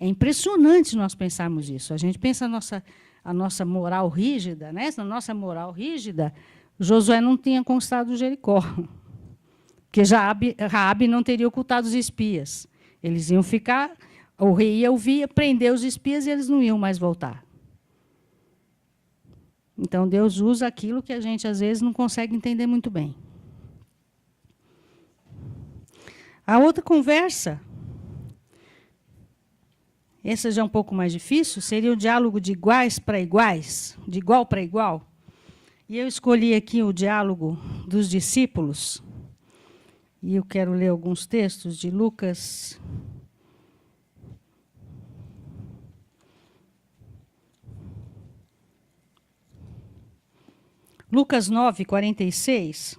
É impressionante nós pensarmos isso. A gente pensa a nossa moral rígida, né? Na nossa moral rígida, Josué não tinha conquistado Jericó, porque Raabe não teria ocultado os espias. Eles iam ficar, o rei ia ouvir, prender os espias e eles não iam mais voltar. Então, Deus usa aquilo que a gente, às vezes, não consegue entender muito bem. A outra conversa, essa já é um pouco mais difícil, seria o diálogo de iguais para iguais, de igual para igual. E eu escolhi aqui o diálogo dos discípulos, e eu quero ler alguns textos de Lucas. Lucas 9, 46.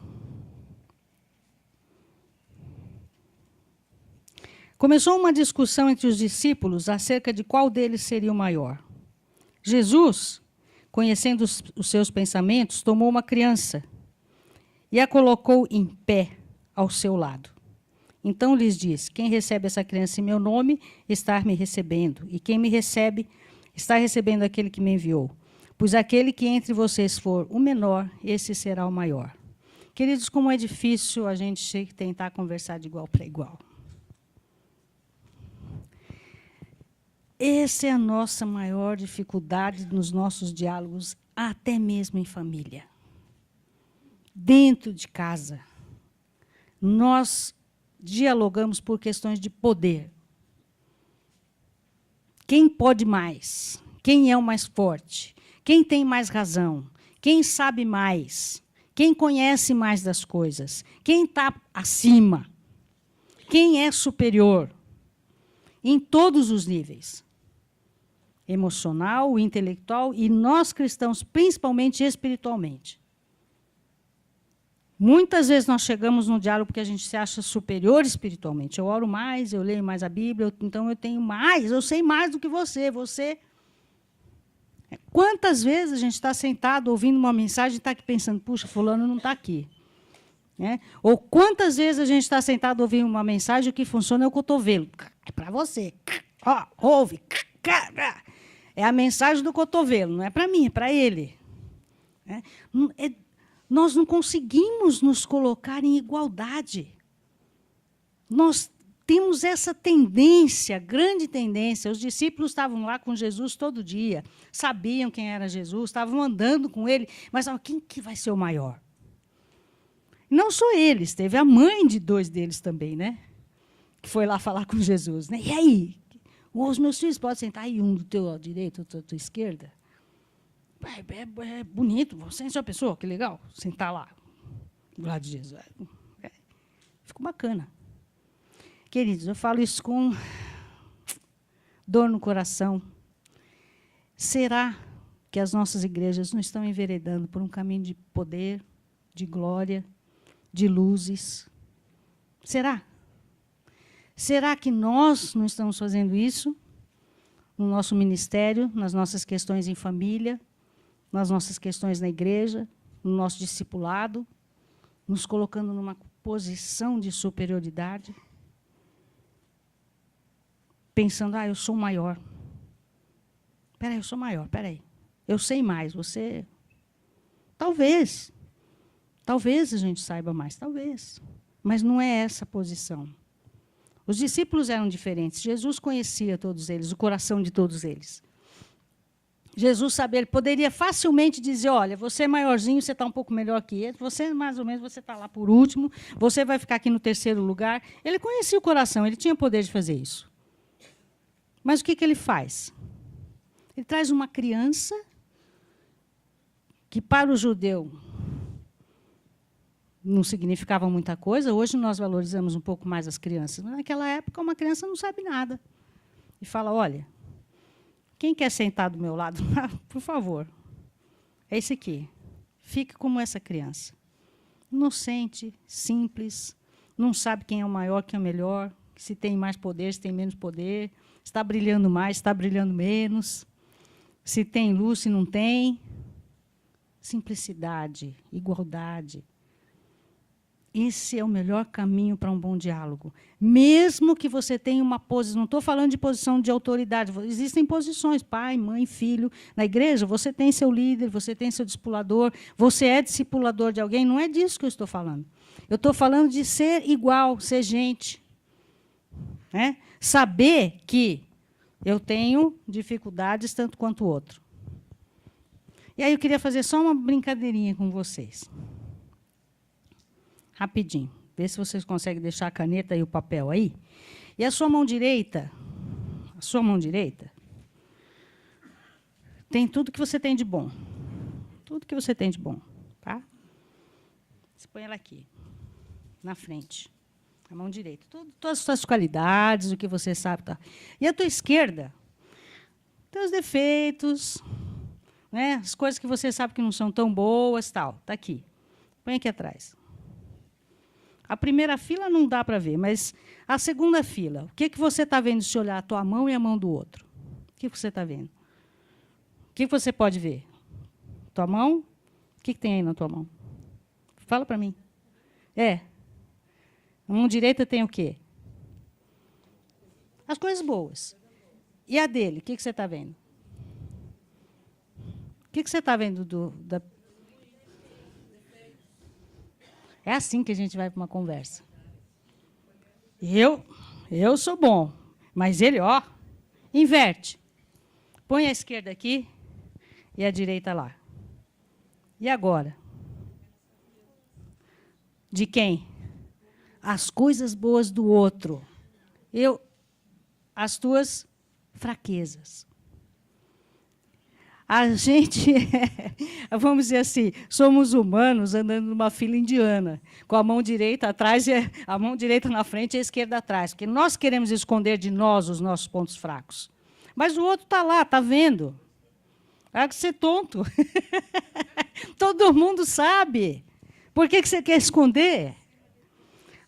Começou uma discussão entre os discípulos acerca de qual deles seria o maior. Jesus, conhecendo os seus pensamentos, tomou uma criança e a colocou em pé ao seu lado. Então lhes disse: quem recebe essa criança em meu nome, está me recebendo, e quem me recebe, está recebendo aquele que me enviou. Pois aquele que entre vocês for o menor, esse será o maior. Queridos, como é difícil a gente tentar conversar de igual para igual. Essa é a nossa maior dificuldade nos nossos diálogos, até mesmo em família. Dentro de casa, nós dialogamos por questões de poder. Quem pode mais? Quem é o mais forte? Quem tem mais razão? Quem sabe mais? Quem conhece mais das coisas? Quem está acima? Quem é superior? Em todos os níveis. Emocional, intelectual e nós cristãos, principalmente espiritualmente. Muitas vezes nós chegamos num diálogo porque a gente se acha superior espiritualmente. Eu oro mais, eu leio mais a Bíblia, então eu tenho mais, eu sei mais do que você. Quantas vezes a gente está sentado ouvindo uma mensagem e está aqui pensando, puxa, fulano não está aqui. Né? Ou quantas vezes a gente está sentado ouvindo uma mensagem e o que funciona é o cotovelo. É para você. Ó, ouve. É a mensagem do cotovelo, não é para mim, é para ele. Nós não conseguimos nos colocar em igualdade. Nós temos essa tendência, grande tendência. Os discípulos estavam lá com Jesus todo dia, sabiam quem era Jesus, estavam andando com ele, mas quem que vai ser o maior? Não só eles, teve a mãe de dois deles também, né? Que foi lá falar com Jesus. Né? E aí? Os meus filhos podem sentar aí, um do teu direito, outro da tua esquerda? É bonito, você é uma pessoa, que legal, sentar lá, do lado de Jesus. Ficou bacana. Queridos, eu falo isso com dor no coração. Será que as nossas igrejas não estão enveredando por um caminho de poder, de glória, de luzes? Será? Será que nós não estamos fazendo isso no nosso ministério, nas nossas questões em família, nas nossas questões na igreja, no nosso discipulado, nos colocando numa posição de superioridade? Pensando, eu sou maior. Espera aí, eu sou maior, espera aí. Eu sei mais, você... Talvez a gente saiba mais, talvez. Mas não é essa a posição. Os discípulos eram diferentes. Jesus conhecia todos eles, o coração de todos eles. Jesus sabia, ele poderia facilmente dizer, olha, você é maiorzinho, você está um pouco melhor que ele, você, mais ou menos, você está lá por último, você vai ficar aqui no terceiro lugar. Ele conhecia o coração, ele tinha poder de fazer isso. Mas o que ele faz? Ele traz uma criança que, para o judeu, não significava muita coisa. Hoje nós valorizamos um pouco mais as crianças. Naquela época, uma criança não sabe nada. E fala, olha, quem quer sentar do meu lado? Por favor, é esse aqui. Fique como essa criança. Inocente, simples, não sabe quem é o maior, quem é o melhor, se tem mais poder, se tem menos poder, se está brilhando mais, se está brilhando menos, se tem luz, se não tem. Simplicidade, igualdade. Esse é o melhor caminho para um bom diálogo. Mesmo que você tenha uma posição, não estou falando de posição de autoridade, existem posições, pai, mãe, filho. Na igreja, você tem seu líder, você tem seu discipulador, você é discipulador de alguém, não é disso que eu estou falando. Eu estou falando de ser igual, ser gente. Né? Saber que eu tenho dificuldades tanto quanto o outro. E aí eu queria fazer só uma brincadeirinha com vocês. Rapidinho. Vê se vocês conseguem deixar a caneta e o papel aí. E a sua mão direita, tem tudo que você tem de bom. Tudo que você tem de bom. Tá? Você põe ela aqui, na frente. A mão direita. Todas as suas qualidades, o que você sabe. Tá? E a tua esquerda, tem os defeitos, né? As coisas que você sabe que não são tão boas, tal. Está aqui. Põe aqui atrás. A primeira fila não dá para ver, mas a segunda fila, o que você está vendo se olhar a tua mão e a mão do outro? O que você está vendo? O que você pode ver? Tua mão? O que tem aí na tua mão? Fala para mim. A mão direita tem o quê? As coisas boas. E a dele? O que você está vendo? O que você está vendo da... É assim que a gente vai para uma conversa. Eu sou bom, mas ele, ó, inverte. Põe a esquerda aqui e a direita lá. E agora? De quem? As coisas boas do outro. As tuas fraquezas. A gente, vamos dizer assim, somos humanos andando numa fila indiana, com a mão direita atrás, a mão direita na frente e a esquerda atrás, porque nós queremos esconder de nós os nossos pontos fracos. Mas o outro está lá, está vendo. Há que ser tonto. Todo mundo sabe. Por que você quer esconder?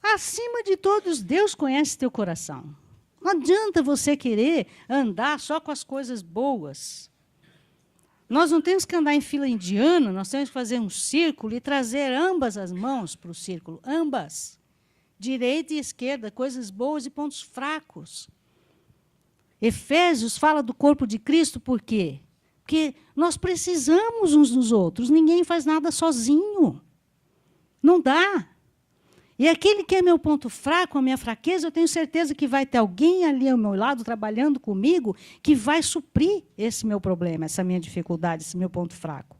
Acima de todos, Deus conhece teu coração. Não adianta você querer andar só com as coisas boas. Nós não temos que andar em fila indiana, nós temos que fazer um círculo e trazer ambas as mãos para o círculo. Ambas. Direita e esquerda, coisas boas e pontos fracos. Efésios fala do corpo de Cristo por quê? Porque nós precisamos uns dos outros. Ninguém faz nada sozinho. Não dá. E aquele que é meu ponto fraco, a minha fraqueza, eu tenho certeza que vai ter alguém ali ao meu lado, trabalhando comigo, que vai suprir esse meu problema, essa minha dificuldade, esse meu ponto fraco.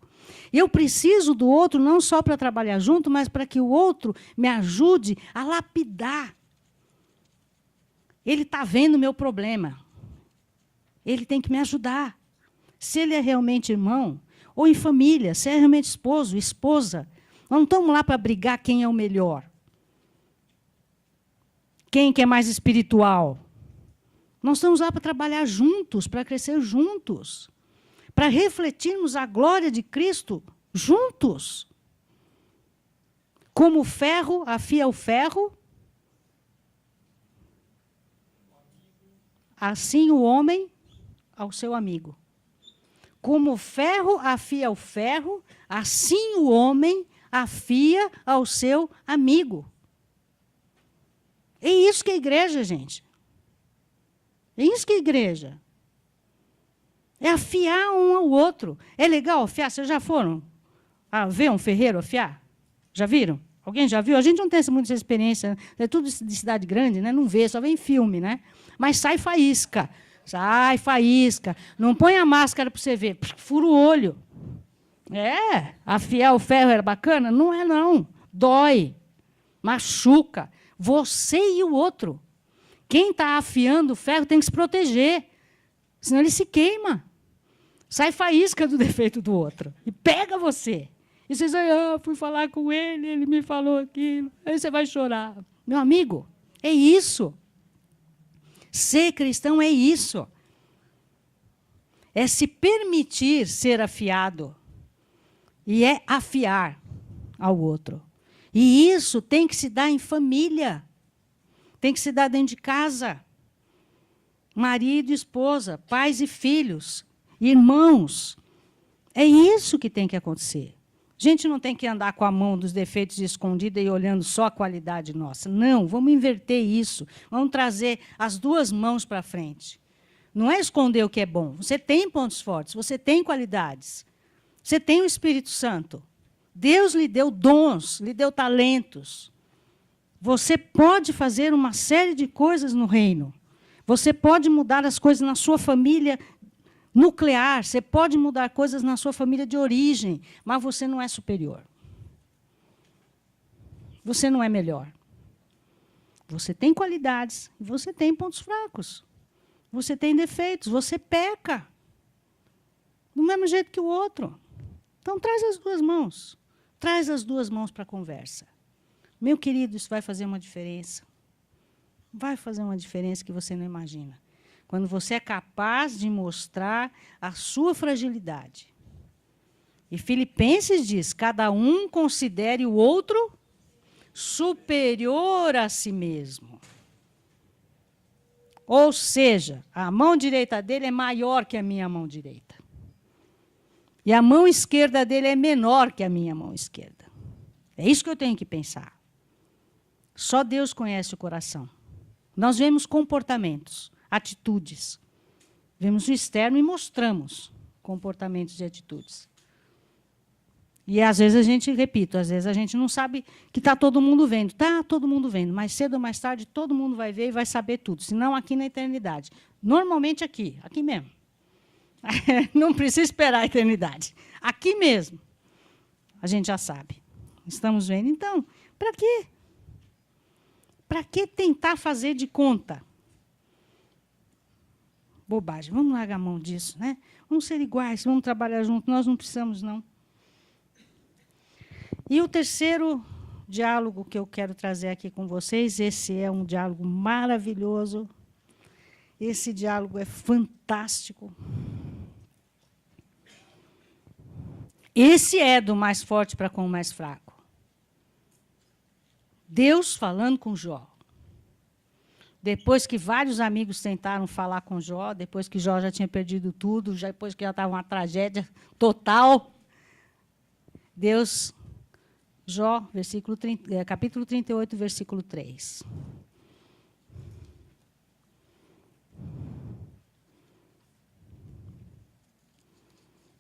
E eu preciso do outro não só para trabalhar junto, mas para que o outro me ajude a lapidar. Ele está vendo o meu problema. Ele tem que me ajudar. Se ele é realmente irmão, ou em família, se é realmente esposo, esposa, nós não estamos lá para brigar quem é o melhor. Quem que é mais espiritual? Nós estamos lá para trabalhar juntos, para crescer juntos, para refletirmos a glória de Cristo juntos. Como o ferro afia o ferro, assim o homem ao seu amigo. Como o ferro afia o ferro, assim o homem afia ao seu amigo. É isso que é igreja, gente. É isso que é igreja. É afiar um ao outro. É legal afiar? Vocês já foram ver um ferreiro afiar? Já viram? Alguém já viu? A gente não tem muita experiência. É tudo de cidade grande, né? Não vê, só vê em filme, né? Mas sai faísca. Sai faísca. Não põe a máscara para você ver. Fura o olho. Afiar o ferro era bacana? Não é, não. Dói. Machuca. Você e o outro. Quem está afiando o ferro tem que se proteger, senão ele se queima. Sai faísca do defeito do outro e pega você. E você diz, fui falar com ele, ele me falou aquilo. Aí você vai chorar. Meu amigo, é isso. Ser cristão é isso. É se permitir ser afiado. E é afiar ao outro. E isso tem que se dar em família. Tem que se dar dentro de casa. Marido e esposa, pais e filhos, irmãos. É isso que tem que acontecer. A gente não tem que andar com a mão dos defeitos escondida e olhando só a qualidade nossa. Não, vamos inverter isso. Vamos trazer as duas mãos para frente. Não é esconder o que é bom. Você tem pontos fortes, você tem qualidades. Você tem o Espírito Santo. Deus lhe deu dons, lhe deu talentos. Você pode fazer uma série de coisas no reino. Você pode mudar as coisas na sua família nuclear, você pode mudar coisas na sua família de origem, mas você não é superior. Você não é melhor. Você tem qualidades, você tem pontos fracos. Você tem defeitos, você peca. Do mesmo jeito que o outro. Então, traz as duas mãos. Traz as duas mãos para a conversa. Meu querido, isso vai fazer uma diferença. Vai fazer uma diferença que você não imagina. Quando você é capaz de mostrar a sua fragilidade. E Filipenses diz, cada um considere o outro superior a si mesmo. Ou seja, a mão direita dele é maior que a minha mão direita. E a mão esquerda dele é menor que a minha mão esquerda. É isso que eu tenho que pensar. Só Deus conhece o coração. Nós vemos comportamentos, atitudes. Vemos o externo e mostramos comportamentos e atitudes. E, às vezes, a gente, repito, às vezes a gente não sabe que está todo mundo vendo. Está todo mundo vendo, mas cedo ou mais tarde todo mundo vai ver e vai saber tudo, senão aqui na eternidade. Normalmente aqui mesmo. Não precisa esperar a eternidade. Aqui mesmo, a gente já sabe. Estamos vendo. Então, para quê? Para que tentar fazer de conta? Bobagem. Vamos largar a mão disso, né? Vamos ser iguais, vamos trabalhar juntos. Nós não precisamos, não. E o terceiro diálogo que eu quero trazer aqui com vocês, esse é um diálogo maravilhoso. Esse diálogo é fantástico. Esse é do mais forte para com o mais fraco. Deus falando com Jó. Depois que vários amigos tentaram falar com Jó, depois que Jó já tinha perdido tudo, depois que já estava uma tragédia total, Deus, Jó, capítulo 38, versículo 3.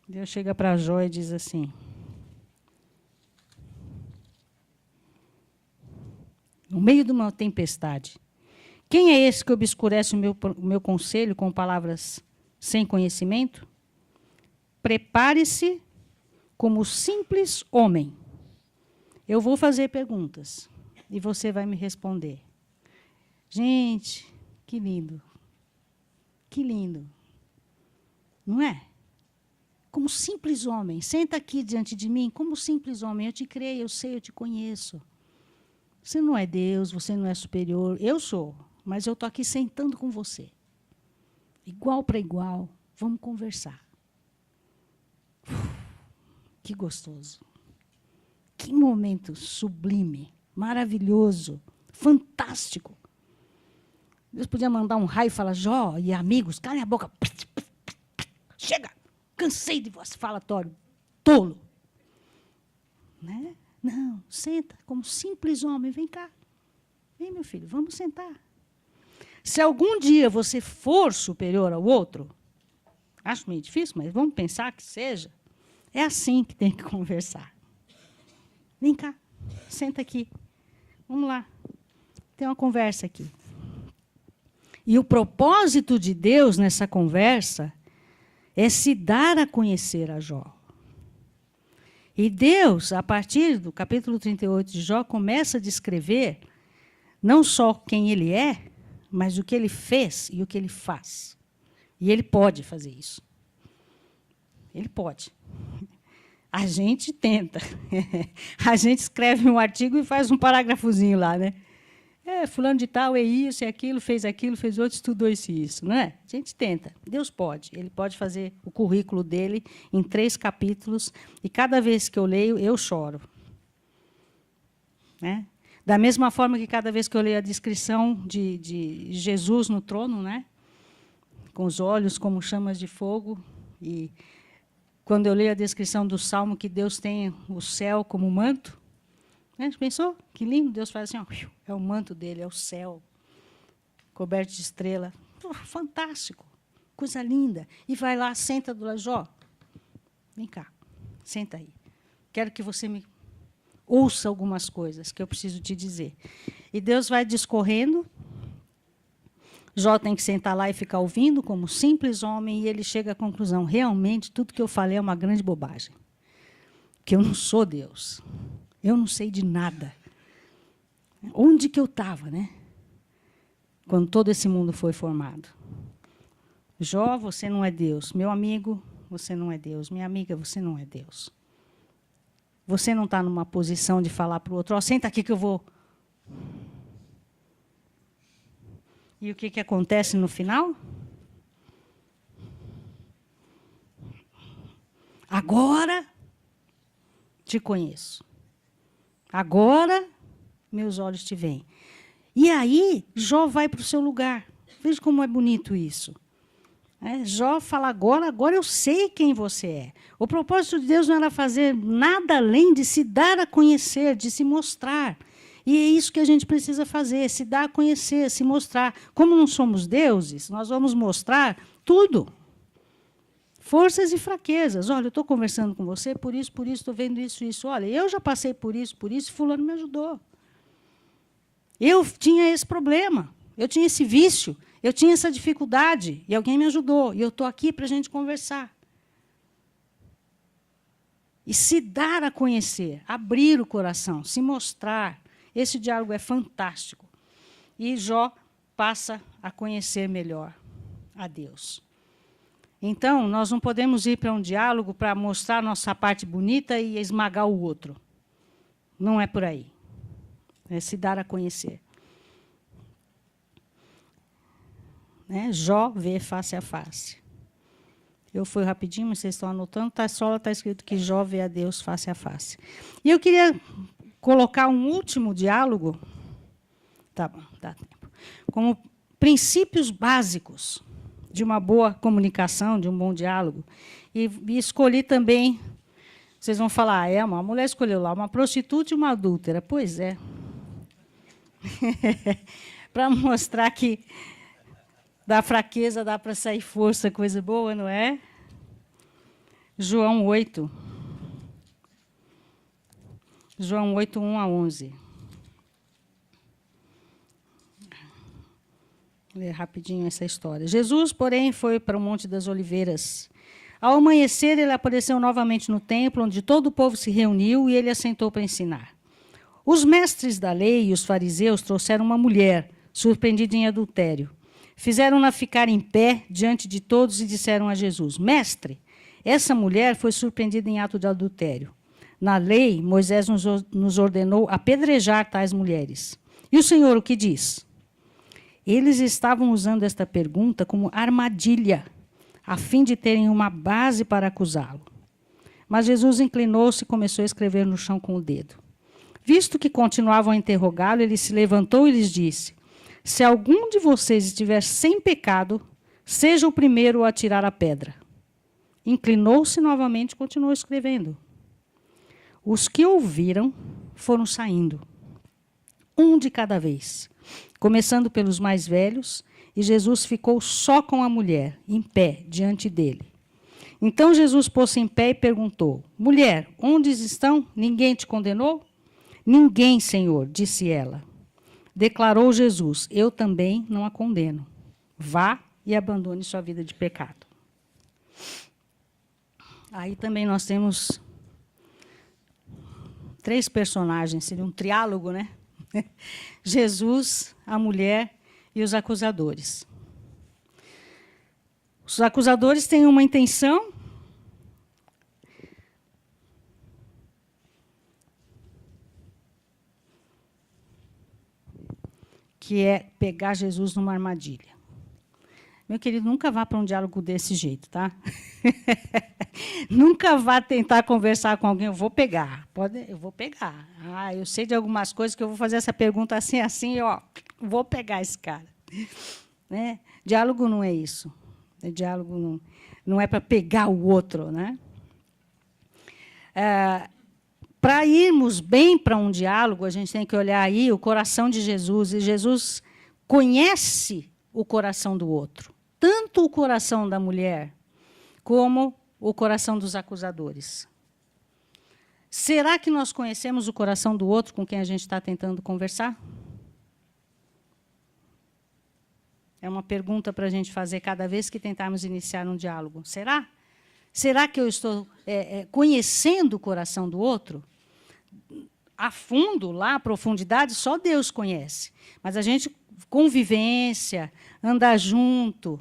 Deus chega para Jó e diz assim: no meio de uma tempestade, quem é esse que obscurece o meu conselho com palavras sem conhecimento? Prepare-se como simples homem. Eu vou fazer perguntas e você vai me responder. Gente, que lindo. Que lindo. Não é? Como simples homem, senta aqui diante de mim, como simples homem, eu te creio, eu sei, eu te conheço. Você não é Deus, você não é superior, eu sou, mas eu estou aqui sentando com você. Igual para igual, vamos conversar. Que gostoso. Que momento sublime, maravilhoso, fantástico. Deus podia mandar um raio e falar, Jó e amigos, calem a boca. Chega! Cansei de voz falatório, tolo. Né? Não, senta como simples homem, vem cá. Vem, meu filho, vamos sentar. Se algum dia você for superior ao outro, acho meio difícil, mas vamos pensar que seja, é assim que tem que conversar. Vem cá, senta aqui. Vamos lá, tem uma conversa aqui. E o propósito de Deus nessa conversa é se dar a conhecer a Jó. E Deus, a partir do capítulo 38 de Jó, começa a descrever não só quem ele é, mas o que ele fez e o que ele faz. E ele pode fazer isso. Ele pode. A gente tenta. A gente escreve um artigo e faz um parágrafozinho lá, né? Fulano de tal é isso, é aquilo, fez outro, estudou isso, não é? A gente tenta. Deus pode. Ele pode fazer o currículo dele em 3 capítulos, e cada vez que eu leio, eu choro. Né? Da mesma forma que cada vez que eu leio a descrição de Jesus no trono, né? Com os olhos como chamas de fogo, e quando eu leio a descrição do Salmo, que Deus tem o céu como manto. Né? Você pensou? Que lindo, Deus faz assim, ó, é o manto dele, é o céu, coberto de estrela. Pô, fantástico, coisa linda. E vai lá, senta do lado, Jó, vem cá, senta aí. Quero que você me ouça algumas coisas que eu preciso te dizer. E Deus vai discorrendo. Jó tem que sentar lá e ficar ouvindo como simples homem, e ele chega à conclusão, realmente, tudo que eu falei é uma grande bobagem. Que eu não sou Deus. Eu não sei de nada. Onde que eu estava, né? Quando todo esse mundo foi formado. Jó, você não é Deus. Meu amigo, você não é Deus. Minha amiga, você não é Deus. Você não está numa posição de falar para o outro, ó, senta aqui que eu vou. E o que acontece no final? Agora te conheço. Agora meus olhos te veem. E aí, Jó vai para o seu lugar. Veja como é bonito isso. Jó fala, agora eu sei quem você é. O propósito de Deus não era fazer nada além de se dar a conhecer, de se mostrar. E é isso que a gente precisa fazer, se dar a conhecer, se mostrar. Como não somos deuses, nós vamos mostrar tudo. Forças e fraquezas. Olha, eu estou conversando com você, por isso, estou vendo isso. Olha, eu já passei por isso, fulano me ajudou. Eu tinha esse problema, eu tinha esse vício, eu tinha essa dificuldade, e alguém me ajudou, e eu estou aqui para a gente conversar. E se dar a conhecer, abrir o coração, se mostrar, esse diálogo é fantástico. E Jó passa a conhecer melhor a Deus. Então, nós não podemos ir para um diálogo para mostrar nossa parte bonita e esmagar o outro. Não é por aí. É se dar a conhecer. Né? Jó vê face a face. Eu fui rapidinho, mas vocês estão anotando. Só está escrito que Jó vê a Deus face a face. E eu queria colocar um último diálogo, tá bom, dá tempo, como princípios básicos de uma boa comunicação, de um bom diálogo. E escolhi também, vocês vão falar, uma mulher escolheu lá uma prostituta e uma adúltera. Pois é. Para mostrar que da fraqueza dá para sair força, coisa boa, não é? João 8. João 8, 1 a 11. Vou ler rapidinho essa história. Jesus, porém, foi para o Monte das Oliveiras. Ao amanhecer, ele apareceu novamente no templo, onde todo o povo se reuniu, e ele assentou para ensinar. Os mestres da lei e os fariseus trouxeram uma mulher, surpreendida em adultério. Fizeram-na ficar em pé diante de todos e disseram a Jesus, Mestre, essa mulher foi surpreendida em ato de adultério. Na lei, Moisés nos ordenou apedrejar tais mulheres. E o Senhor o que diz? Eles estavam usando esta pergunta como armadilha, a fim de terem uma base para acusá-lo. Mas Jesus inclinou-se e começou a escrever no chão com o dedo. Visto que continuavam a interrogá-lo, ele se levantou e lhes disse, se algum de vocês estiver sem pecado, seja o primeiro a tirar a pedra. Inclinou-se novamente e continuou escrevendo. Os que ouviram foram saindo, um de cada vez, começando pelos mais velhos, e Jesus ficou só com a mulher, em pé, diante dele. Então Jesus pôs-se em pé e perguntou, mulher, onde estão? Ninguém te condenou? Ninguém, Senhor, disse ela. Declarou Jesus, eu também não a condeno. Vá e abandone sua vida de pecado. Aí também nós temos 3 personagens, seria um triálogo, né? Jesus, a mulher e os acusadores. Os acusadores têm uma intenção, que é pegar Jesus numa armadilha. Meu querido, nunca vá para um diálogo desse jeito, tá? Nunca vá tentar conversar com alguém, eu vou pegar. Eu vou pegar. Eu sei de algumas coisas que eu vou fazer essa pergunta assim, ó, vou pegar esse cara. Né? Diálogo não é isso. Diálogo não é para pegar o outro, né? Para irmos bem para um diálogo, a gente tem que olhar aí o coração de Jesus, e Jesus conhece o coração do outro, tanto o coração da mulher como o coração dos acusadores. Será que nós conhecemos o coração do outro com quem a gente está tentando conversar? É uma pergunta para a gente fazer cada vez que tentarmos iniciar um diálogo. Será? Será que eu estou conhecendo o coração do outro? A fundo, lá, a profundidade, só Deus conhece. Mas a gente, convivência, andar junto,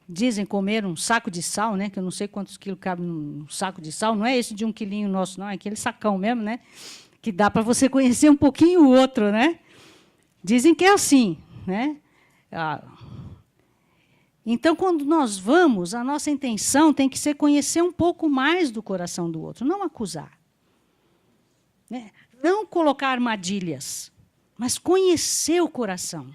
dizem comer um saco de sal, né, que eu não sei quantos quilos cabe num saco de sal, não é esse de 1 quilinho nosso, não, é aquele sacão mesmo, né, que dá para você conhecer um pouquinho o outro. Né? Dizem que é assim. Né? Então, quando nós vamos, a nossa intenção tem que ser conhecer um pouco mais do coração do outro, não acusar. Né? Não colocar armadilhas, mas conhecer o coração.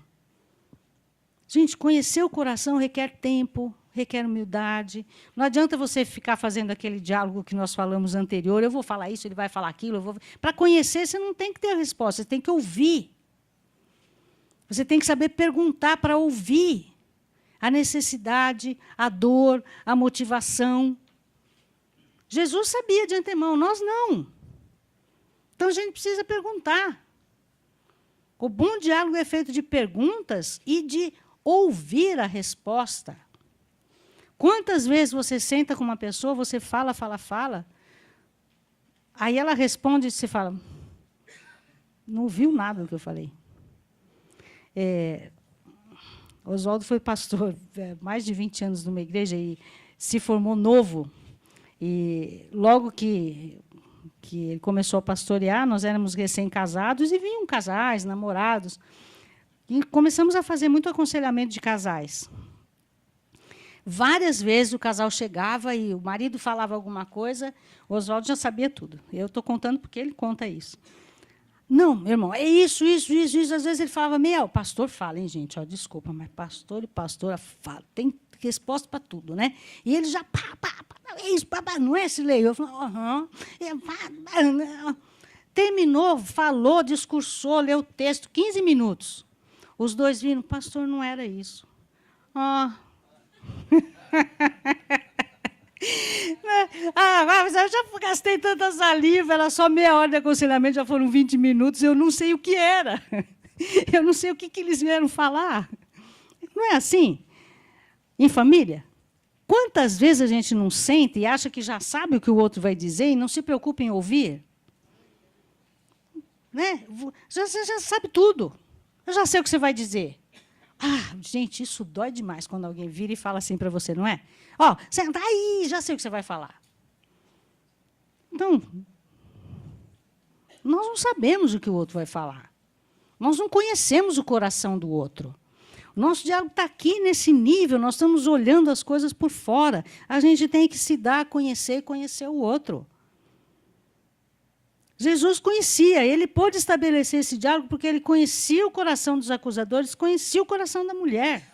Gente, conhecer o coração requer tempo, requer humildade. Não adianta você ficar fazendo aquele diálogo que nós falamos anterior, eu vou falar isso, ele vai falar aquilo. Para conhecer, você não tem que ter a resposta, você tem que ouvir. Você tem que saber perguntar para ouvir a necessidade, a dor, a motivação. Jesus sabia de antemão, nós não. Então, a gente precisa perguntar. O bom diálogo é feito de perguntas e de ouvir a resposta. Quantas vezes você senta com uma pessoa, você fala, aí ela responde e você fala, não ouviu nada do que eu falei. Oswaldo foi pastor mais de 20 anos numa igreja e se formou novo. E logo que ele começou a pastorear, nós éramos recém-casados e vinham casais, namorados. E começamos a fazer muito aconselhamento de casais. Várias vezes o casal chegava e o marido falava alguma coisa, o Oswaldo já sabia tudo. Eu estou contando porque ele conta isso. Não, meu irmão, é isso. Às vezes ele falava, o pastor fala, hein, gente? Ó, desculpa, mas pastor e pastora fala. Tem resposta para tudo, né? E ele já, é isso, não é esse lei? Eu falei, terminou, falou, discursou, leu o texto, 15 minutos. Os dois viram, pastor, não era isso. Mas eu já gastei tanta saliva, era só meia hora de aconselhamento, já foram 20 minutos, eu não sei o que era. Eu não sei o que eles vieram falar. Não é assim? Em família? Quantas vezes a gente não sente e acha que já sabe o que o outro vai dizer e não se preocupa em ouvir? Né? Você já sabe tudo. Eu já sei o que você vai dizer. Gente, isso dói demais quando alguém vira e fala assim para você, não é? Senta aí, já sei o que você vai falar. Então, nós não sabemos o que o outro vai falar. Nós não conhecemos o coração do outro. O nosso diálogo está aqui nesse nível, nós estamos olhando as coisas por fora. A gente tem que se dar a conhecer e conhecer o outro. Jesus conhecia, ele pôde estabelecer esse diálogo porque ele conhecia o coração dos acusadores, conhecia o coração da mulher.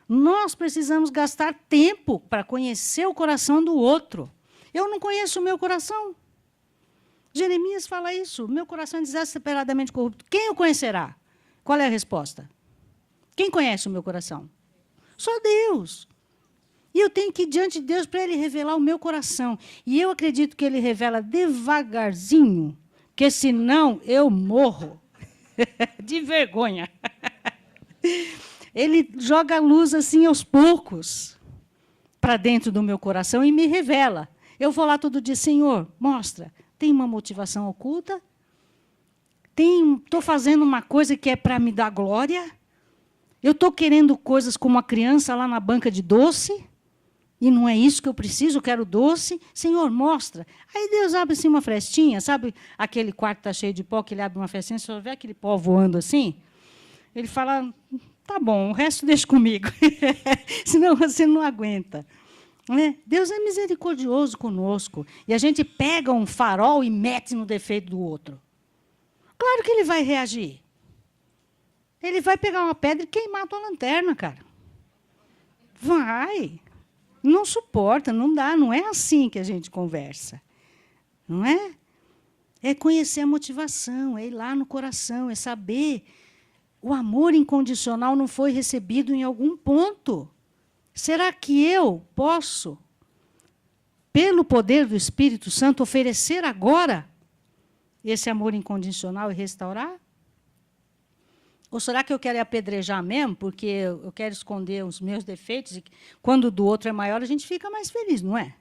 Nós precisamos gastar tempo para conhecer o coração do outro. Eu não conheço o meu coração. Jeremias fala isso, meu coração é desesperadamente corrupto. Quem o conhecerá? Qual é a resposta? Quem conhece o meu coração? Só Deus. E eu tenho que ir diante de Deus para Ele revelar o meu coração. E eu acredito que Ele revela devagarzinho, porque senão eu morro de vergonha. Ele joga a luz assim aos poucos para dentro do meu coração e me revela. Eu vou lá todo dia, Senhor, mostra, tem uma motivação oculta? Estou fazendo uma coisa que é para me dar glória? Eu estou querendo coisas como a criança lá na banca de doce? E não é isso que eu preciso, eu quero doce. Senhor, mostra. Aí Deus abre assim uma frestinha, sabe aquele quarto está cheio de pó, que ele abre uma frestinha, você vê aquele pó voando assim? Ele fala, tá bom, o resto deixa comigo, senão você não aguenta. Né? Deus é misericordioso conosco. E a gente pega um farol e mete no defeito do outro. Claro que ele vai reagir. Ele vai pegar uma pedra e queimar a tua lanterna, cara. Vai. Não suporta, não dá, não é assim que a gente conversa. Não é? É conhecer a motivação, é ir lá no coração, é saber. O amor incondicional não foi recebido em algum ponto. Será que eu posso, pelo poder do Espírito Santo, oferecer agora esse amor incondicional e restaurar? Ou será que eu quero apedrejar mesmo, porque eu quero esconder os meus defeitos, e quando o do outro é maior, a gente fica mais feliz, não é?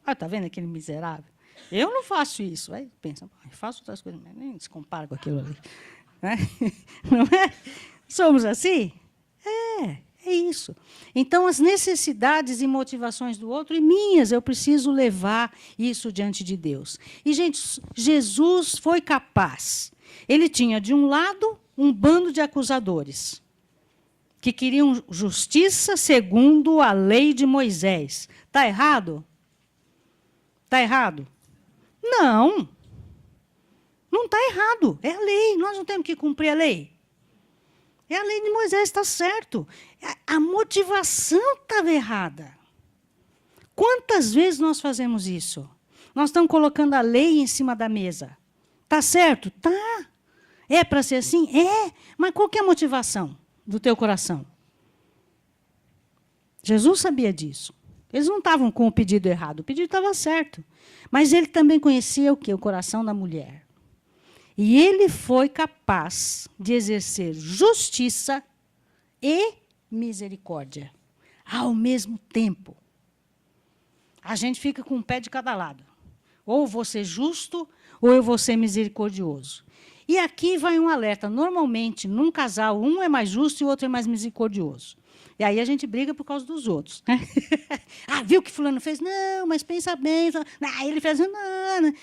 Ah, está vendo aquele miserável? Eu não faço isso. Aí pensa, eu faço outras coisas, mas nem se compara com aquilo ali. Não é? Somos assim? É isso. Então, as necessidades e motivações do outro e minhas, eu preciso levar isso diante de Deus. E, gente, Jesus foi capaz. Ele tinha, de um lado, um bando de acusadores que queriam justiça segundo a lei de Moisés. Está errado? Está errado? Não. Não está errado. É a lei. Nós não temos que cumprir a lei. É a lei de Moisés, está certo. A motivação estava errada. Quantas vezes nós fazemos isso? Nós estamos colocando a lei em cima da mesa. Está certo? Tá. É para ser assim? É. Mas qual que é a motivação do teu coração? Jesus sabia disso. Eles não estavam com o pedido errado. O pedido estava certo. Mas ele também conhecia o quê? O coração da mulher. E ele foi capaz de exercer justiça e misericórdia ao mesmo tempo. A gente fica com um pé de cada lado. Ou vou ser justo, ou eu vou ser misericordioso. E aqui vai um alerta. Normalmente, num casal, um é mais justo e o outro é mais misericordioso. E aí a gente briga por causa dos outros. Né? Ah, viu o que fulano fez? Não, mas pensa bem. Ah, ele fez... Não.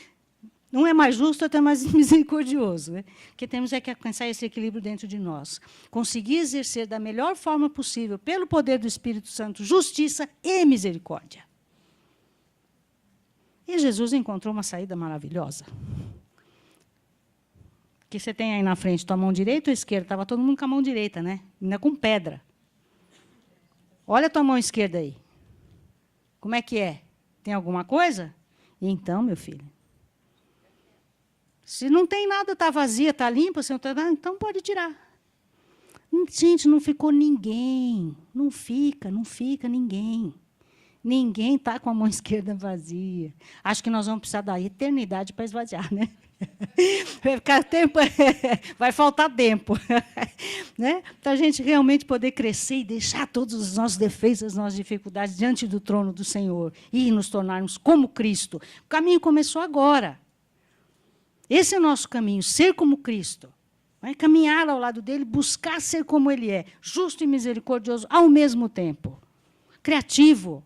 Um é mais justo, outro é mais misericordioso. Né? Porque temos que alcançar esse equilíbrio dentro de nós. Conseguir exercer da melhor forma possível, pelo poder do Espírito Santo, justiça e misericórdia. E Jesus encontrou uma saída maravilhosa. O que você tem aí na frente, tua mão direita ou esquerda? Estava todo mundo com a mão direita, né? Ainda com pedra. Olha a tua mão esquerda aí. Como é que é? Tem alguma coisa? Então, meu filho, se não tem nada, está vazia, está limpa, então pode tirar. Gente, não ficou ninguém. Não fica ninguém. Ninguém está com a mão esquerda vazia. Acho que nós vamos precisar da eternidade para esvaziar, né? Vai ficar tempo, vai faltar tempo. Né? Para a gente realmente poder crescer e deixar todos os nossos defeitos, as nossas dificuldades diante do trono do Senhor e nos tornarmos como Cristo. O caminho começou agora. Esse é o nosso caminho, ser como Cristo. Vai caminhar ao lado dele, buscar ser como ele é, justo e misericordioso ao mesmo tempo. Criativo.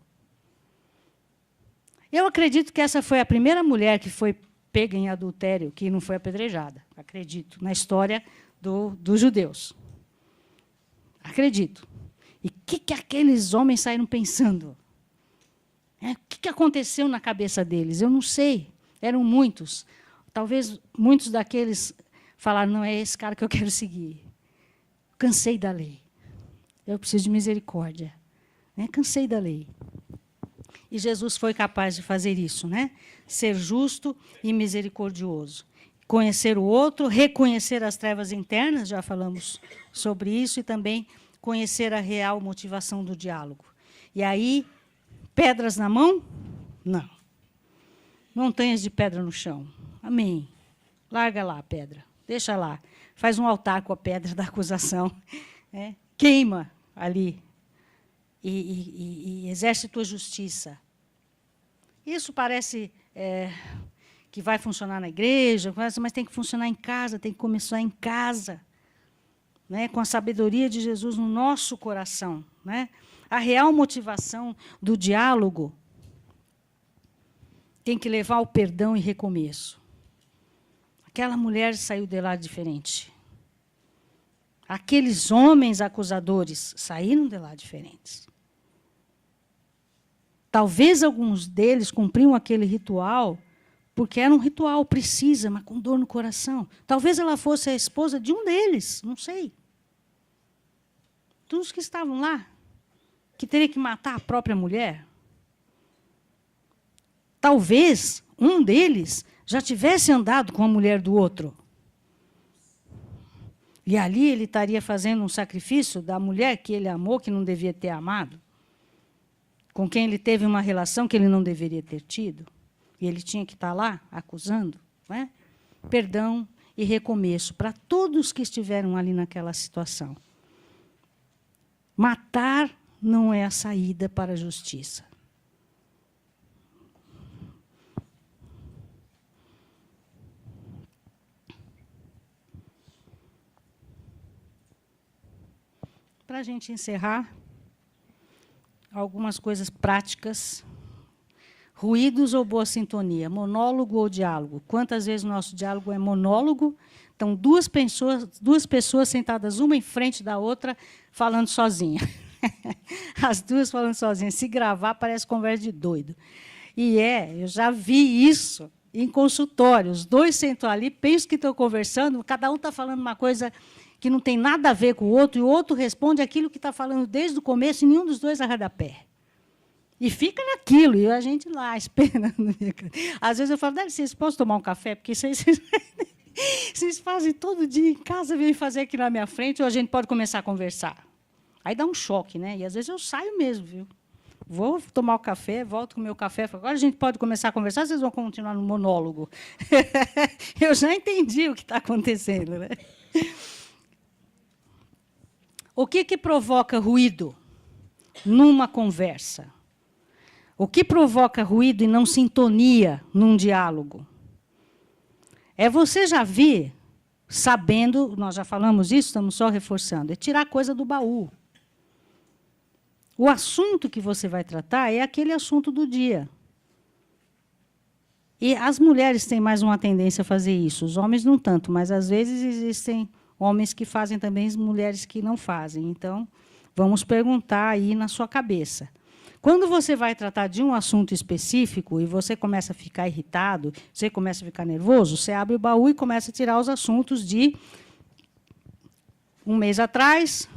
Eu acredito que essa foi a primeira mulher que foi pega em adultério, que não foi apedrejada. Acredito, na história dos judeus. Acredito. E o que aqueles homens saíram pensando? O que aconteceu na cabeça deles? Eu não sei. Eram muitos. Talvez muitos daqueles falaram, não é esse cara que eu quero seguir. Cansei da lei. Eu preciso de misericórdia. Cansei da lei. E Jesus foi capaz de fazer isso, né? Ser justo e misericordioso. Conhecer o outro, reconhecer as trevas internas, já falamos sobre isso, e também conhecer a real motivação do diálogo. E aí, pedras na mão? Não. Montanhas de pedra no chão. Amém. Larga lá a pedra. Deixa lá. Faz um altar com a pedra da acusação. Queima ali. E exerce tua justiça. Isso parece que vai funcionar na igreja, mas tem que funcionar em casa, tem que começar em casa. Né? Com a sabedoria de Jesus no nosso coração. Né? A real motivação do diálogo tem que levar ao perdão e recomeço. Aquela mulher saiu de lá diferente. Aqueles homens acusadores saíram de lá diferentes. Talvez alguns deles cumpriam aquele ritual, porque era um ritual, precisa, mas com dor no coração. Talvez ela fosse a esposa de um deles, não sei. Todos que estavam lá. que teria que matar a própria mulher? Talvez um deles já tivesse andado com a mulher do outro. E ali ele estaria fazendo um sacrifício da mulher que ele amou, que não devia ter amado, com quem ele teve uma relação que ele não deveria ter tido. E ele tinha que estar lá acusando. Não é? Perdão e recomeço para todos que estiveram ali naquela situação. Matar não é a saída para a justiça. Para a gente encerrar, algumas coisas práticas. Ruídos ou boa sintonia? Monólogo ou diálogo? Quantas vezes o nosso diálogo é monólogo? Então, duas pessoas sentadas uma em frente da outra, falando sozinha. As duas falando sozinhas. Se gravar, parece conversa de doido. E eu já vi isso em consultório. Os dois sentam ali, pensam que estão conversando, cada um está falando uma coisa que não tem nada a ver com o outro, e o outro responde aquilo que está falando desde o começo, e nenhum dos dois arreda pé. E fica naquilo, e a gente lá, esperando. Às vezes eu falo, dá licença, posso tomar um café? Porque vocês fazem todo dia em casa, vêm fazer aqui na minha frente, ou a gente pode começar a conversar. Aí dá um choque, né? E às vezes eu saio mesmo, viu? Vou tomar o café, volto com o meu café, falo, agora a gente pode começar a conversar, vocês vão continuar no monólogo. Eu já entendi o que está acontecendo, né? O que provoca ruído numa conversa? O que provoca ruído e não sintonia num diálogo? É você já vir sabendo, nós já falamos isso, estamos só reforçando, é tirar coisa do baú. O assunto que você vai tratar é aquele assunto do dia. E as mulheres têm mais uma tendência a fazer isso, os homens não tanto, mas às vezes existem homens que fazem também, as mulheres que não fazem. Então, vamos perguntar aí na sua cabeça. Quando você vai tratar de um assunto específico e você começa a ficar irritado, você começa a ficar nervoso, você abre o baú e começa a tirar os assuntos de 1 mês atrás,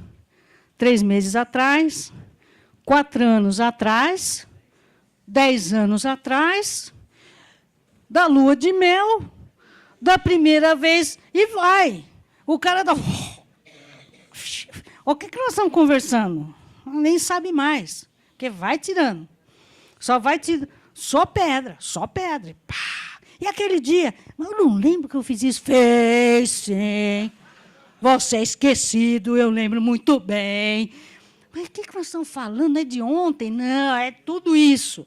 3 meses atrás, 4 anos atrás, 10 anos atrás, da lua de mel, da primeira vez, e vai. O cara dá... O que nós estamos conversando? Nem sabe mais. Porque vai tirando. Só pedra, só pedra. Pá. E aquele dia, eu não lembro que eu fiz isso. Fez, sim. Você é esquecido, eu lembro muito bem. Mas o que nós estamos falando? É de ontem? Não, é tudo isso.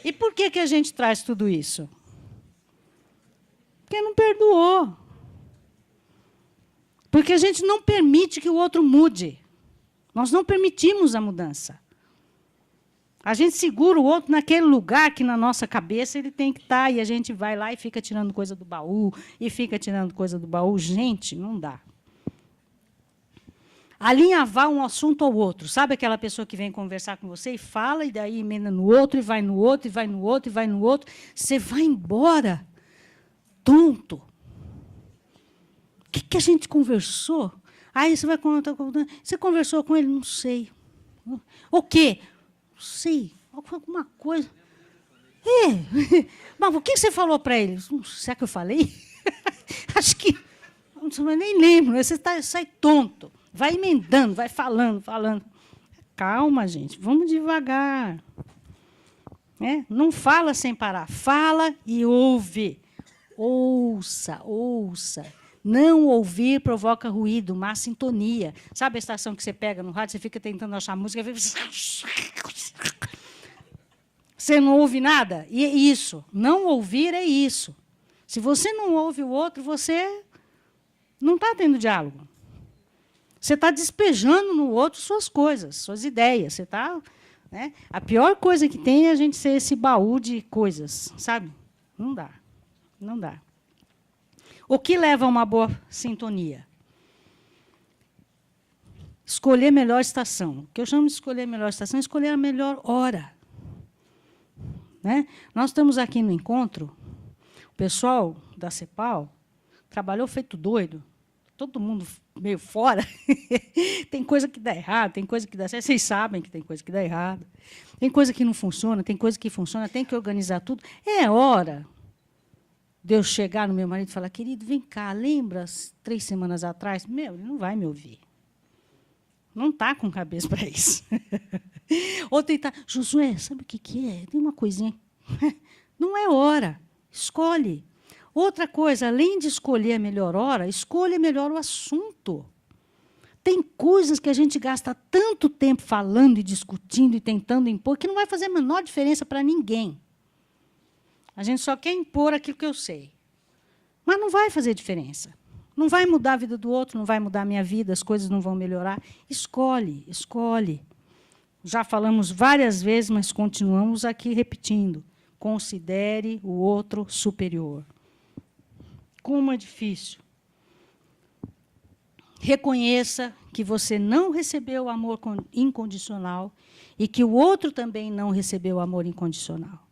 E por que a gente traz tudo isso? Porque não perdoou. Porque a gente não permite que o outro mude. Nós não permitimos a mudança. A gente segura o outro naquele lugar que, na nossa cabeça, ele tem que estar, e a gente vai lá e fica tirando coisa do baú, e fica tirando coisa do baú. Gente, não dá. Alinhavar um assunto ao outro. Sabe aquela pessoa que vem conversar com você e fala, e daí emenda no outro, e vai no outro, e vai no outro, e vai no outro. Você vai embora tonto. O que a gente conversou? Aí você vai contar. Você conversou com ele? Não sei. O quê? Não sei. Alguma coisa. Mas o que você falou para ele? Será que eu falei? Acho que. Eu nem lembro. Você sai tonto. Vai emendando, vai falando. Calma, gente. Vamos devagar. Não fala sem parar. Fala e ouve. Ouça. Não ouvir provoca ruído, má sintonia. Sabe a estação que você pega no rádio, você fica tentando achar música, você não ouve nada? E é isso. Não ouvir é isso. Se você não ouve o outro, você não está tendo diálogo. Você está despejando no outro suas coisas, suas ideias. Você está, né? A pior coisa que tem é a gente ser esse baú de coisas, sabe? Não dá. Não dá. O que leva a uma boa sintonia? Escolher a melhor estação. O que eu chamo de escolher a melhor estação é escolher a melhor hora. Né? Nós estamos aqui no encontro, o pessoal da CEPAL trabalhou feito doido, todo mundo meio fora. Tem coisa que dá errado, tem coisa que dá certo. Vocês sabem que tem coisa que dá errado. Tem coisa que não funciona, tem coisa que funciona, tem que organizar tudo. É hora de eu chegar no meu marido e falar, querido, vem cá, lembra 3 semanas atrás? Meu, ele não vai me ouvir. Não está com cabeça para isso. Ou tentar, Josué, sabe o que é? Tem uma coisinha. Não é hora. Escolhe. Outra coisa, além de escolher a melhor hora, escolha melhor o assunto. Tem coisas que a gente gasta tanto tempo falando e discutindo e tentando impor que não vai fazer a menor diferença para ninguém. A gente só quer impor aquilo que eu sei. Mas não vai fazer diferença. Não vai mudar a vida do outro, não vai mudar a minha vida, as coisas não vão melhorar. Escolhe, escolhe. Já falamos várias vezes, mas continuamos aqui repetindo. Considere o outro superior. Como é difícil. Reconheça que você não recebeu o amor incondicional e que o outro também não recebeu o amor incondicional.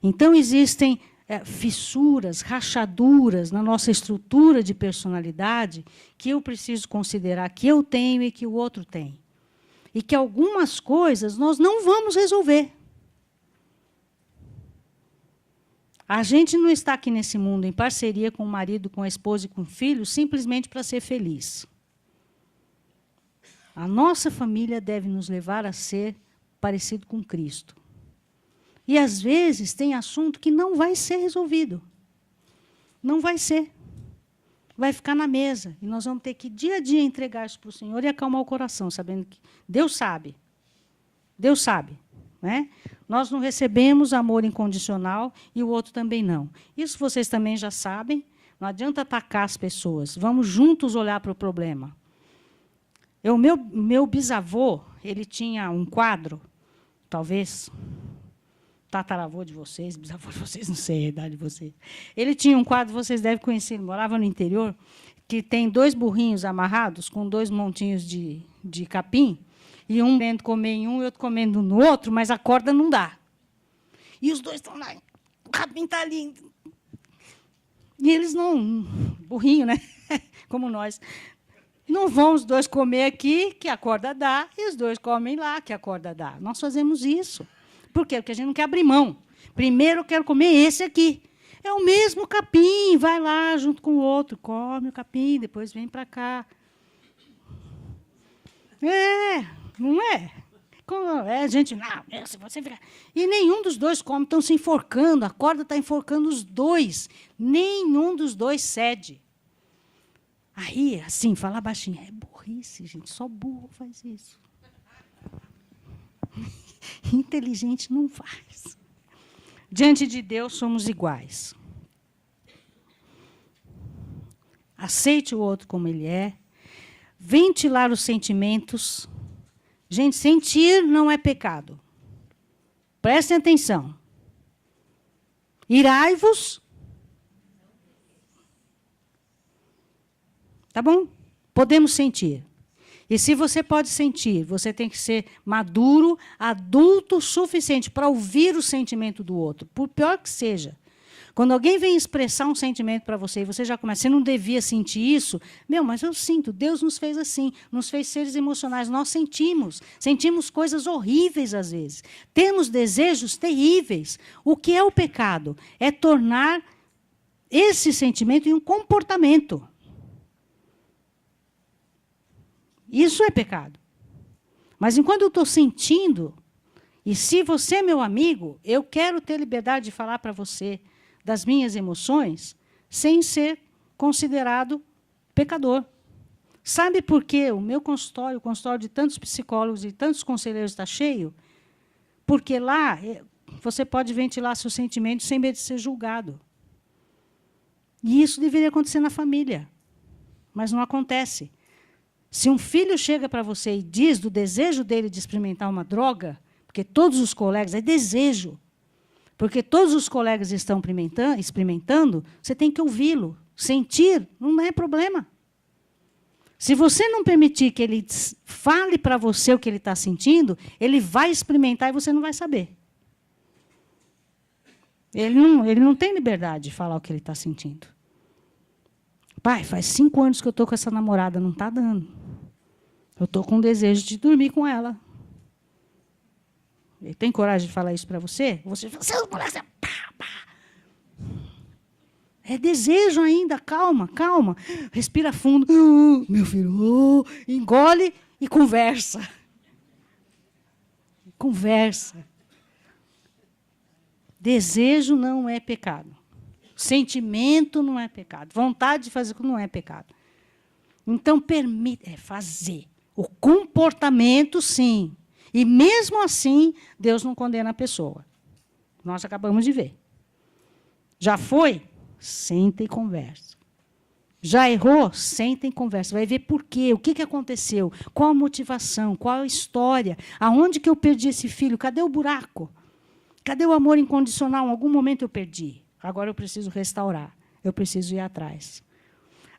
Então, existem fissuras, rachaduras na nossa estrutura de personalidade que eu preciso considerar que eu tenho e que o outro tem. E que algumas coisas nós não vamos resolver. A gente não está aqui nesse mundo em parceria com o marido, com a esposa e com o filho, simplesmente para ser feliz. A nossa família deve nos levar a ser parecido com Cristo. E, às vezes, tem assunto que não vai ser resolvido. Não vai ser. Vai ficar na mesa. E nós vamos ter que, dia a dia, entregar isso para o Senhor e acalmar o coração, sabendo que Deus sabe. Deus sabe. Né? Nós não recebemos amor incondicional e o outro também não. Isso vocês também já sabem. Não adianta atacar as pessoas. Vamos juntos olhar para o problema. Meu bisavô, ele tinha um quadro, talvez tataravô de vocês, bisavô de vocês, não sei a idade de vocês. Ele tinha um quadro, vocês devem conhecer, ele morava no interior, que tem 2 burrinhos amarrados com 2 montinhos de capim, e um querendo comer em um e outro comendo no outro, mas a corda não dá. E os 2 estão lá, o capim está ali. E eles não, burrinho, né? Como nós, não vão os 2 comer aqui, que a corda dá, e os 2 comem lá, que a corda dá. Nós fazemos isso. Por quê? Porque a gente não quer abrir mão. Primeiro eu quero comer esse aqui. É o mesmo capim, vai lá junto com o outro, come o capim, depois vem para cá. Não é? A gente, não, se você ficar... E nenhum dos 2 come, estão se enforcando, a corda está enforcando os 2. Nenhum dos 2 cede. Aí, assim, falar baixinho, é burrice, gente, só burro faz isso. Inteligente não faz. Diante de Deus, somos iguais. Aceite o outro como ele é. Ventilar os sentimentos. Gente, sentir não é pecado. Prestem atenção. Irai-vos. Tá bom? Podemos sentir. E se você pode sentir, você tem que ser maduro, adulto o suficiente para ouvir o sentimento do outro, por pior que seja. Quando alguém vem expressar um sentimento para você e você já começa, você não devia sentir isso? Mas eu sinto, Deus nos fez assim, nos fez seres emocionais, nós sentimos coisas horríveis às vezes. Temos desejos terríveis. O que é o pecado? É tornar esse sentimento em um comportamento. Isso é pecado. Mas enquanto eu estou sentindo, e se você é meu amigo, eu quero ter liberdade de falar para você das minhas emoções sem ser considerado pecador. Sabe por quê? O meu consultório, o consultório de tantos psicólogos e tantos conselheiros está cheio? Porque lá você pode ventilar seus sentimentos sem medo de ser julgado. E isso deveria acontecer na família. Mas não acontece. Se um filho chega para você e diz do desejo dele de experimentar uma droga, porque todos os colegas, é desejo, porque todos os colegas estão experimentando, você tem que ouvi-lo. Sentir não é problema. Se você não permitir que ele fale para você o que ele está sentindo, ele vai experimentar e você não vai saber. Ele não tem liberdade de falar o que ele está sentindo. Pai, faz 5 anos que eu estou com essa namorada, não está dando. Eu estou com desejo de dormir com ela. Ele tem coragem de falar isso para você? Você fala, seu moleque, pá, pá. É desejo ainda, calma, calma. Respira fundo. Meu filho, engole e conversa. Conversa. Desejo não é pecado. Sentimento não é pecado. Vontade de fazer não é pecado. Então, permite, é fazer. O comportamento, sim. E mesmo assim, Deus não condena a pessoa. Nós acabamos de ver. Já foi? Senta e conversa. Já errou? Senta e conversa. Vai ver por quê, o que aconteceu, qual a motivação, qual a história, aonde que eu perdi esse filho, cadê o buraco? Cadê o amor incondicional? Em algum momento eu perdi. Agora eu preciso restaurar. Eu preciso ir atrás.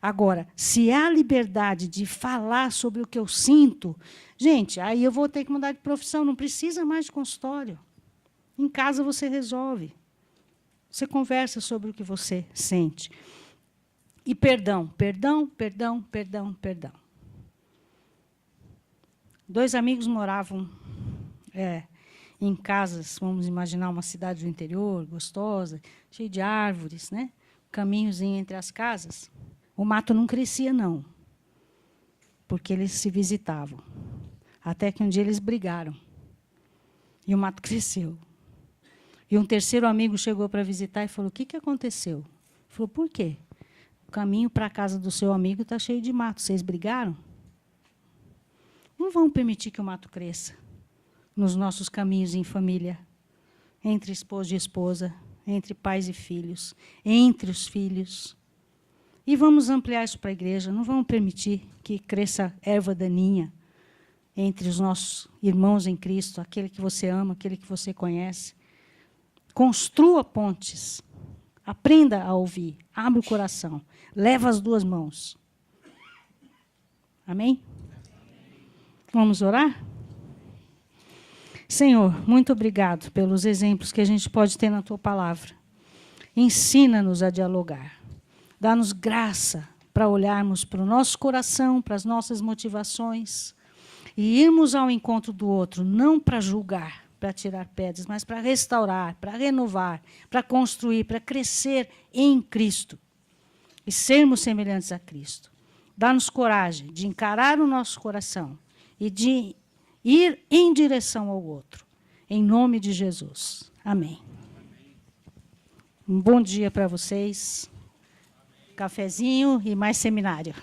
Agora, se há liberdade de falar sobre o que eu sinto, gente, aí eu vou ter que mudar de profissão, não precisa mais de consultório. Em casa você resolve. Você conversa sobre o que você sente. E perdão, perdão, perdão, perdão, perdão. 2 amigos moravam em casas, vamos imaginar uma cidade do interior, gostosa, cheia de árvores, né? Caminhozinho entre as casas. O mato não crescia, não, porque eles se visitavam. Até que um dia eles brigaram. E o mato cresceu. E um terceiro amigo chegou para visitar e falou, o que aconteceu? Ele falou, por quê? O caminho para a casa do seu amigo está cheio de mato. Vocês brigaram? Não vão permitir que o mato cresça nos nossos caminhos em família, entre esposo e esposa, entre pais e filhos, entre os filhos. E vamos ampliar isso para a igreja. Não vamos permitir que cresça erva daninha entre os nossos irmãos em Cristo, aquele que você ama, aquele que você conhece. Construa pontes. Aprenda a ouvir. Abre o coração. Leva as 2 mãos. Amém? Vamos orar? Senhor, muito obrigado pelos exemplos que a gente pode ter na Tua palavra. Ensina-nos a dialogar. Dá-nos graça para olharmos para o nosso coração, para as nossas motivações e irmos ao encontro do outro, não para julgar, para tirar pedras, mas para restaurar, para renovar, para construir, para crescer em Cristo e sermos semelhantes a Cristo. Dá-nos coragem de encarar o nosso coração e de ir em direção ao outro. Em nome de Jesus. Amém. Um bom dia para vocês. Cafezinho e mais seminário.